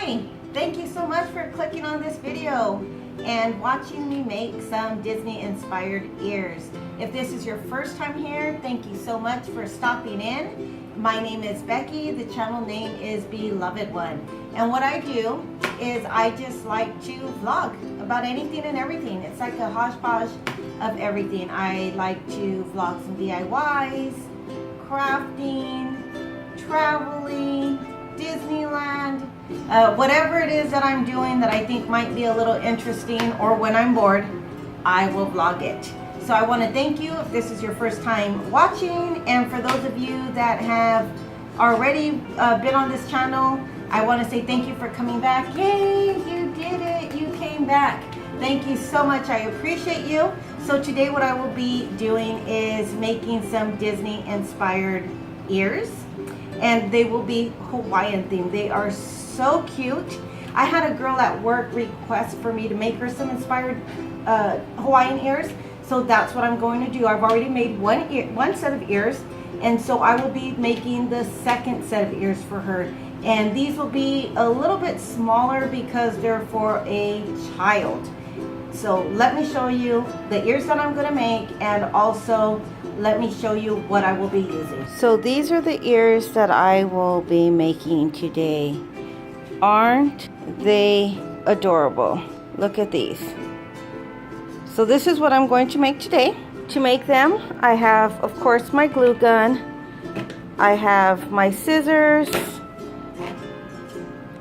Hi, thank you so much for clicking on this video and watching me make some Disney inspired ears. If this is your first time here, thank you so much for stopping in. My name is Becky, the channel name is BelovedOne, and what I do is I just like to vlog about anything and everything. It's like a hodgepodge of everything. I like to vlog some DIYs, crafting, traveling, Disneyland, whatever it is that I'm doing that I think might be a little interesting, or when I'm bored, I will vlog it. So I want to thank you if this is your first time watching, and for those of you that have already been on this channel, I want to say thank you for coming back. Yay, you did it, you came back. Thank you so much, I appreciate you. So today what I will be doing is making some Disney inspired ears, and they will be Hawaiian themed. They are so cute. I had a girl at work request for me to make her some inspired Hawaiian ears, so that's what I'm going to do. I've already made one set of ears, and so I will be making the second set of ears for her. And these will be a little bit smaller because they're for a child. So let me show you the ears that I'm going to make, and also let me show you what I will be using. So these are the ears that I will be making today. Aren't they adorable? Look at these. So this is what I'm going to make today. To make them, I have, of course, my glue gun. I have my scissors.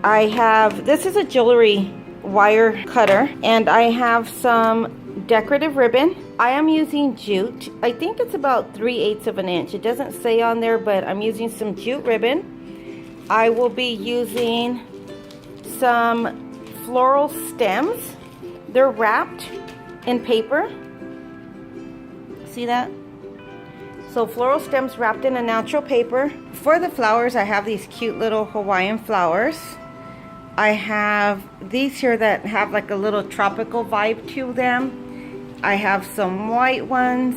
This is a jewelry wire cutter, and I have some decorative ribbon. I am using jute. I think it's about 3/8 of an inch. It doesn't say on there, but I'm using some jute ribbon. I will be using some floral stems. They're wrapped in paper. See that? So floral stems wrapped in a natural paper. For the flowers, I have these cute little Hawaiian flowers. I have these here that have like a little tropical vibe to them. I have some white ones,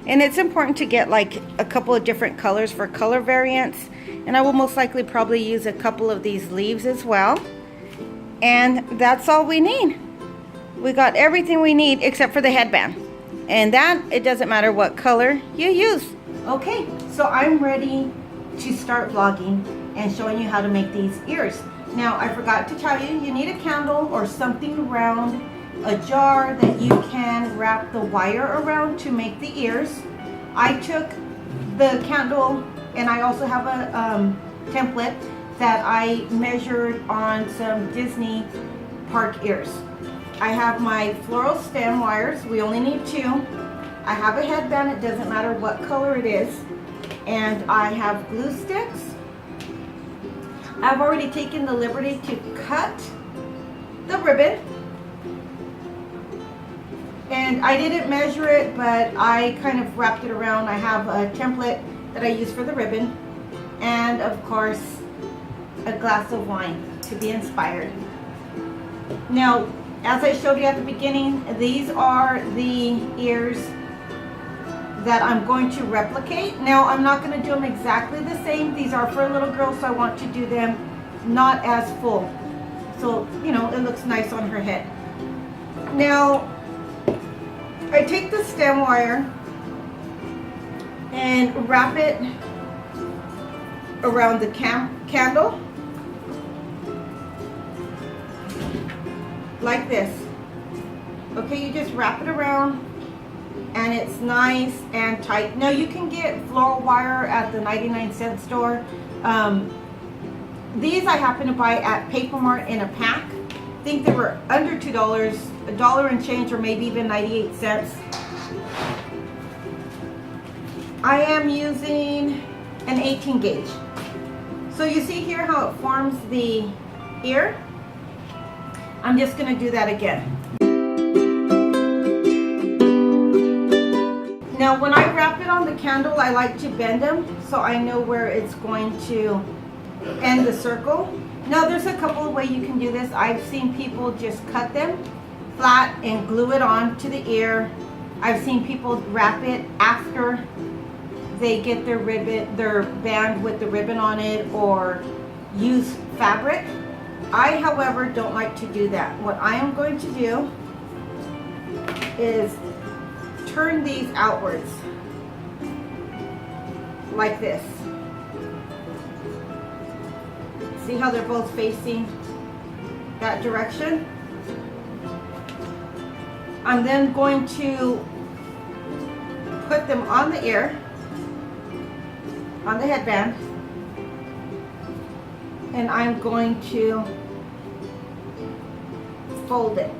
and it's important to get like a couple of different colors for color variants, and I will most likely probably use a couple of these leaves as well. And that's all we need. We got everything we need except for the headband, and that it doesn't matter what color you use. Okay, so I'm ready to start vlogging and showing you how to make these ears. Now, I forgot to tell you, you need a candle or something round, a jar that you can wrap the wire around to make the ears. I took the candle, and I also have a template that I measured on some Disney park ears. I have my floral stem wires. We only need 2. I have a headband. It doesn't matter what color it is. And I have glue sticks. I've already taken the liberty to cut the ribbon. And I didn't measure it, but I kind of wrapped it around. I have a template that I use for the ribbon. And of course, a glass of wine to be inspired. Now, as I showed you at the beginning, these are the ears that I'm going to replicate. Now, I'm not going to do them exactly the same. These are for a little girl, so I want to do them not as full. So, you know, it looks nice on her head. Now, I take the stem wire and wrap it around the candle like this. Okay, you just wrap it around, and it's nice and tight. Now, you can get floral wire at the 99-cent store. These I happen to buy at Paper Mart in a pack. I think they were under $2, $1 and change, or maybe even 98 cents. I am using an 18 gauge. So you see here how it forms the ear? I'm just going to do that again. Now, when I wrap it on the candle, I like to bend them so I know where it's going to end the circle. Now, there's a couple of ways you can do this. I've seen people just cut them flat and glue it on to the ear. I've seen people wrap it after they get their ribbon, their band with the ribbon on it, or use fabric. I, however, don't like to do that. What I am going to do is turn these outwards like this. See how they're both facing that direction? I'm then going to put them on the ear, on the headband, and I'm going to fold it.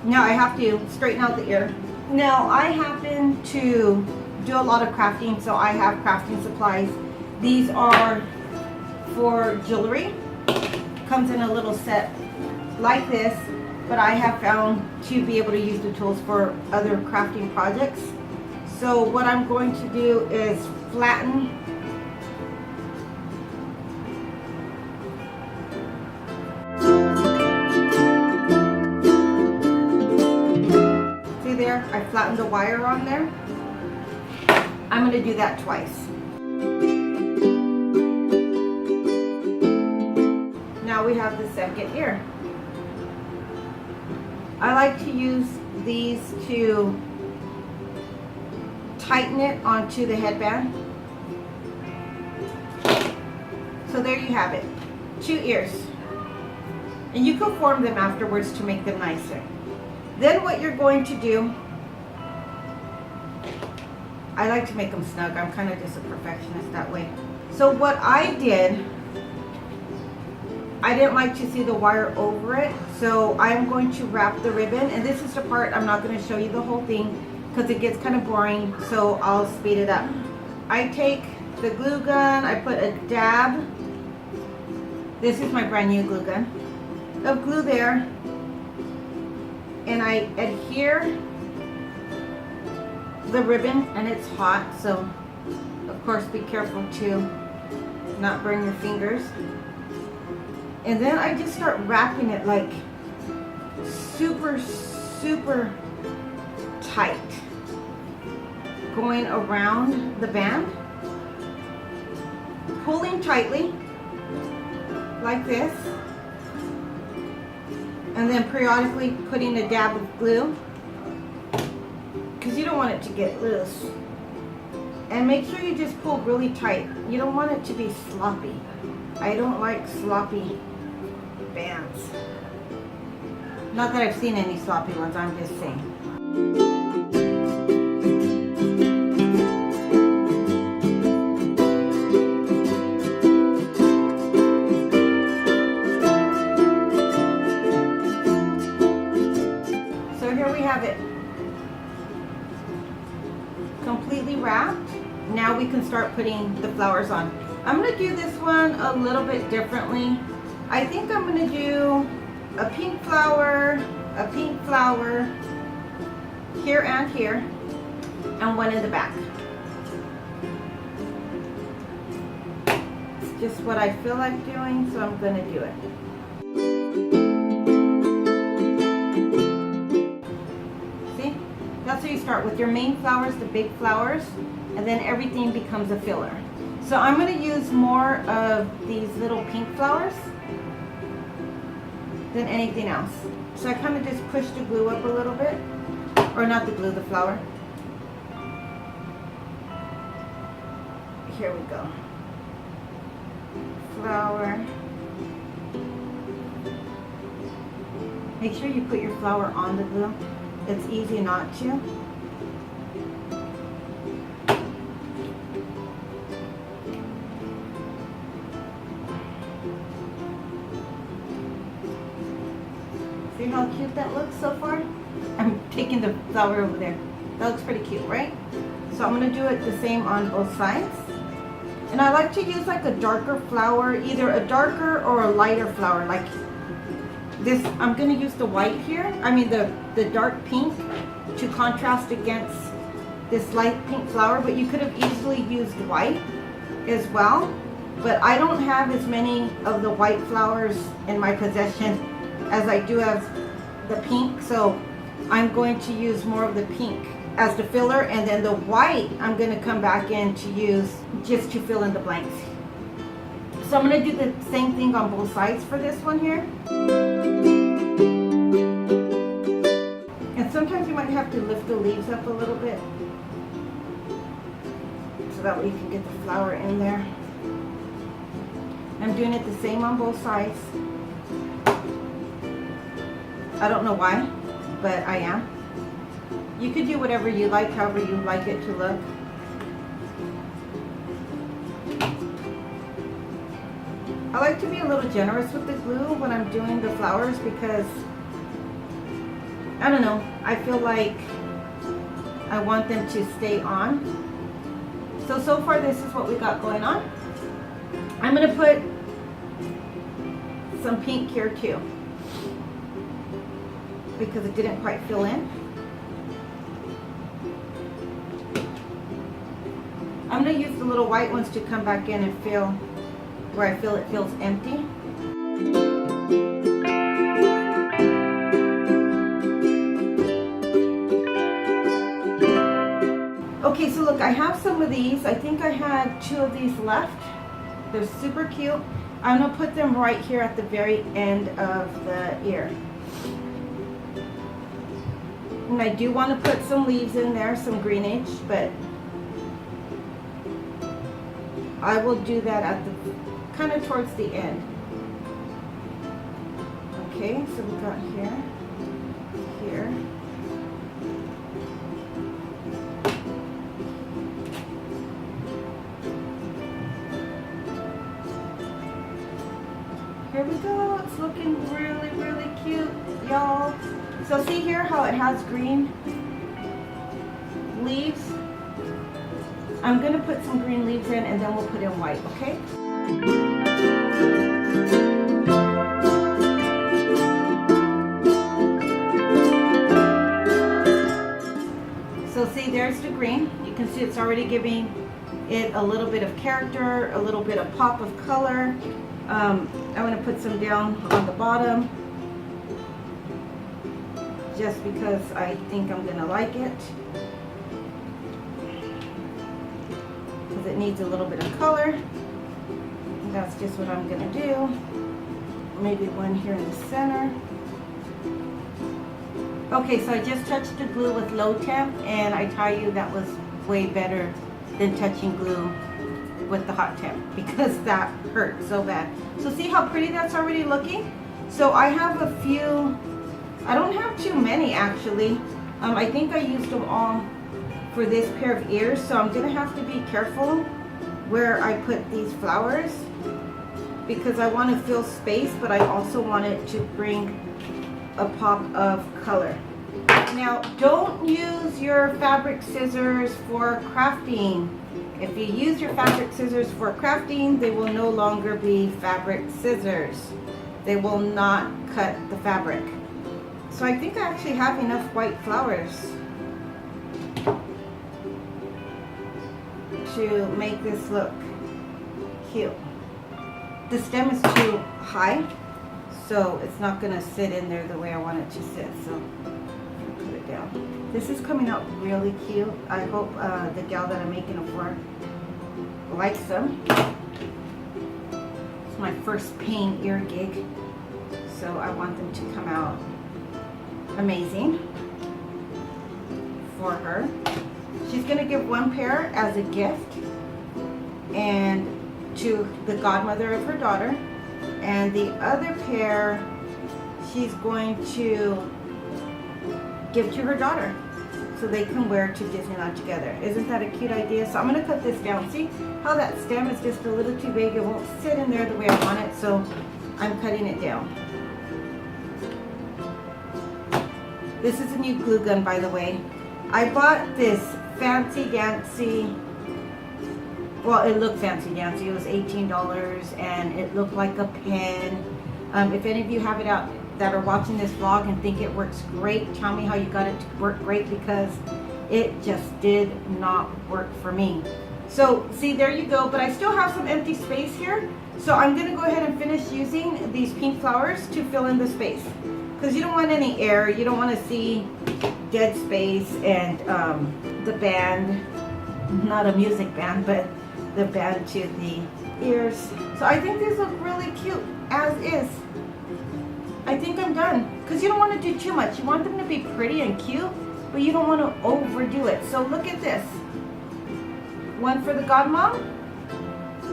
Now I have to straighten out the ear. Now I happen to do a lot of crafting, so I have crafting supplies. These are for jewelry. Comes in a little set like this, but I have found to be able to use the tools for other crafting projects. So what I'm going to do is flatten there, I flattened the wire on there. I'm going to do that twice. Now we have the second ear. I like to use these to tighten it onto the headband. So there you have it, 2 ears. And you can form them afterwards to make them nicer. Then what you're going to do, I like to make them snug. I'm kind of just a perfectionist that way. So what I did, I didn't like to see the wire over it. So I'm going to wrap the ribbon. And this is the part I'm not going to show you the whole thing because it gets kind of boring. So I'll speed it up. I take the glue gun. I put a dab. This is my brand new glue gun of glue there. And I adhere the ribbon, and it's hot, so of course be careful to not burn your fingers. And then I just start wrapping it like super tight, going around the band, pulling tightly like this. And then periodically putting a dab of glue because you don't want it to get loose. And make sure you just pull really tight. You don't want it to be sloppy. I don't like sloppy bands. Not that I've seen any sloppy ones, I'm just saying. It completely wrapped. Now we can start putting the flowers on. I'm going to do this one a little bit differently. I think I'm going to do a pink flower here and here, and one in the back. It's just what I feel like doing, so I'm going to do it. That's how you start with your main flowers, the big flowers, and then everything becomes a filler. So I'm going to use more of these little pink flowers than anything else. So I kind of just push the glue up a little bit, or not the glue, the flour. Here we go. Flower. Make sure you put your flower on the glue. It's easy not to. See how cute that looks so far? I'm taking the flower over there. That looks pretty cute, right? So I'm going to do it the same on both sides. And I like to use like a darker flower, either a darker or a lighter flower, like this. I'm going to use the white here, the dark pink, to contrast against this light pink flower, but you could have easily used white as well. But I don't have as many of the white flowers in my possession as I do have the pink, so I'm going to use more of the pink as the filler, and then the white I'm going to come back in to use just to fill in the blanks. So I'm going to do the same thing on both sides for this one here. And sometimes you might have to lift the leaves up a little bit so that way you can get the flower in there. I'm doing it the same on both sides. I don't know why, but I am. You could do whatever you like, however you like it to look. I like to be a little generous with the glue when I'm doing the flowers because, I don't know, I feel like I want them to stay on. So far this is what we got going on. I'm going to put some pink here too, because it didn't quite fill in. I'm going to use the little white ones to come back in and fill where I feel it feels empty. Okay, so look, I have some of these. I think I had 2 of these left. They're super cute. I'm going to put them right here at the very end of the ear. And I do want to put some leaves in there, some greenage, but I will do that at the kind of towards the end. Okay, so we got here, here. Here we go. It's looking really, really cute, y'all. So see here how it has green leaves? I'm going to put some green leaves in and then we'll put in white, okay? So see, there's the green. You can see it's already giving it a little bit of character, a little bit of pop of color. I'm going to put some down on the bottom just because I think I'm going to like it. Because it needs a little bit of color. And that's just what I'm going to do. Maybe one here in the center. Okay, so I just touched the glue with low temp, and I tell you that was way better than touching glue with the hot temp because that hurt so bad. So see how pretty that's already looking? So I have a few, I don't have too many actually. I think I used them all for this pair of ears, so I'm gonna have to be careful where I put these flowers because I want to fill space, but I also want it to bring a pop of color. Now, don't use your fabric scissors for crafting. If you use your fabric scissors for crafting, they will no longer be fabric scissors. They will not cut the fabric. So I think I actually have enough white flowers to make this look cute. The stem is too high, so it's not going to sit in there the way I want it to sit. So I'll put it down. This is coming out really cute. I hope the gal that I'm making it for likes them. It's my first paint ear gig, so I want them to come out amazing for her. She's going to give one pair as a gift and to the godmother of her daughter, and the other pair she's going to give to her daughter so they can wear to Disneyland together. Isn't that a cute idea? So I'm going to cut this down. See how that stem is just a little too big? It won't sit in there the way I want it, so I'm cutting it down. This is a new glue gun, by the way. I bought this fancy dancy, well, it looked fancy dancy. It was $18 and it looked like a pen. If any of you have it out that are watching this vlog and think it works great, tell me how you got it to work great, because it just did not work for me. So see, there you go, but I still have some empty space here. So I'm gonna go ahead and finish using these pink flowers to fill in the space, because you don't want any air. You don't want to see dead space and the band, not a music band, but the band to the ears. So I think these look really cute as is. I think I'm done, because you don't want to do too much. You want them to be pretty and cute, but you don't want to overdo it. So look at this. One for the godmom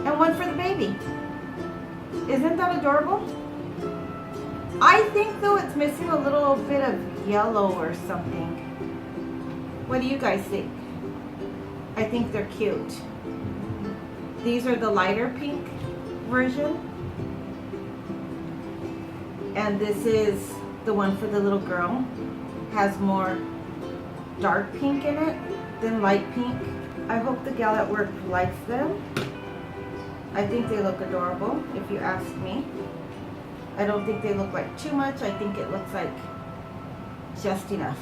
and one for the baby. Isn't that adorable? I think though it's missing a little bit of yellow or something. What do you guys think? I think they're cute. These are the lighter pink version. And this is the one for the little girl. Has more dark pink in it than light pink. I hope the gal at work likes them. I think they look adorable, if you ask me. I don't think they look like too much. I think it looks like just enough.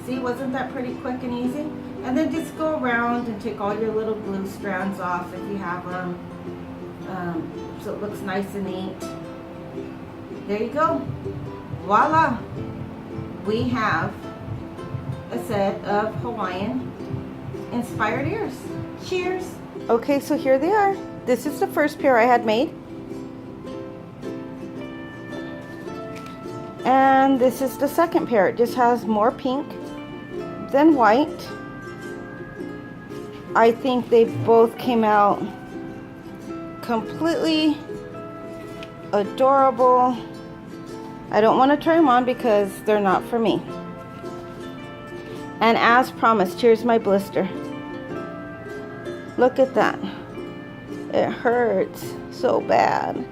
See, wasn't that pretty quick and easy? And then just go around and take all your little glue strands off if you have them. So it looks nice and neat. There you go. Voila! We have a set of Hawaiian inspired ears. Cheers! Okay, so here they are. This is the first pair I had made. And this is the second pair. It just has more pink than white. I think they both came out completely adorable. I don't want to try them on because they're not for me. And as promised, here's my blister. Look at that. It hurts so bad.